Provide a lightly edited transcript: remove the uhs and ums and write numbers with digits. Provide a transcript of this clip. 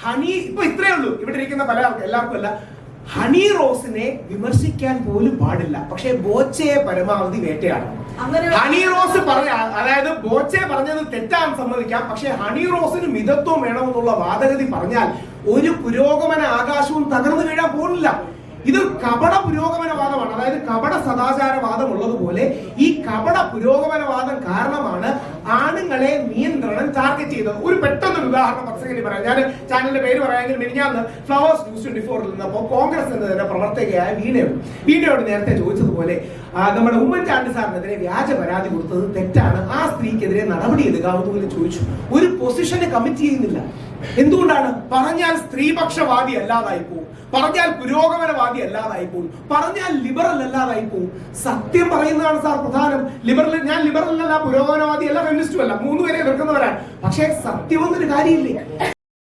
Honey ഇപ്പൊ ഇത്രയേ ഉള്ളൂ. ഇവിടെ ഇരിക്കുന്ന പല ആൾക്കും എല്ലാവർക്കും അല്ല, ഹണി റോസിനെ വിമർശിക്കാൻ പോലും പാടില്ല. പക്ഷെ ബോച്ചയെ പരമാവധി വേട്ടയാടണം. ഹണി റോസ് അതായത് ബോച്ചെ പറഞ്ഞത് തെറ്റാന്ന് സമ്മതിക്കാം. പക്ഷെ ഹണി റോസിന് മിതത്വം വേണമെന്നുള്ള വാദഗതി പറഞ്ഞാൽ ഒരു പുരോഗമന ആകാശവും തകർന്നു വീഴാൻ പോലില്ല. ഇത് കപട പുരോഗമനവാദമാണ്. അതായത് കപട സദാചാരവാദം ഉള്ളതുപോലെ ഈ കപട പുരോഗമനവാദം കാരണമാണ് ആണുങ്ങളെ നിയന്ത്രണം ടാർഗറ്റ് ചെയ്തത്. ഒരു പെട്ടെന്നൊരു ഉദാഹരണം 10 സെക്കൻഡ് പറയാം. ഞാൻ ചാനലിന്റെ പേര് പറയാമെങ്കിൽ മിനിഞ്ഞാന്ന് ഫ്ലവേഴ്സ് ന്യൂസ് 24 നിന്നപ്പോൾ കോൺഗ്രസിന്റെ തന്നെ പ്രവർത്തകയായ വീണയോട് നേരത്തെ ചോദിച്ചതുപോലെ നമ്മുടെ ഉമ്മൻചാണ്ടി സാറിനെതിരെ വ്യാജ പരാതി കൊടുത്തത് തെറ്റാണ്, ആ സ്ത്രീക്കെതിരെ നടപടി എടുക്കാമെന്ന് ചോദിച്ചു. ഒരു പൊസിഷന് കമ്മിറ്റ് ചെയ്യുന്നില്ല. എന്തുകൊണ്ടാണ്? പറഞ്ഞാൽ സ്ത്രീപക്ഷവാദി അല്ലാതായി പോകും, പറഞ്ഞാൽ പുരോഗമനവാദി അല്ലാതായി പോകും, പറഞ്ഞാൽ ലിബറൽ അല്ലാതായി പോകും. സത്യം പറയുന്നതാണ് സാർ പ്രധാനം. ഞാൻ ലിബറൽ അല്ല, പുരോഗമനവാദി അല്ല, ഫെമിനിസ്റ്റും അല്ല, 3 പേരെ വെക്കുന്നവരാണ്. പക്ഷേ സത്യം എന്നൊരു കാര്യമില്ലേ?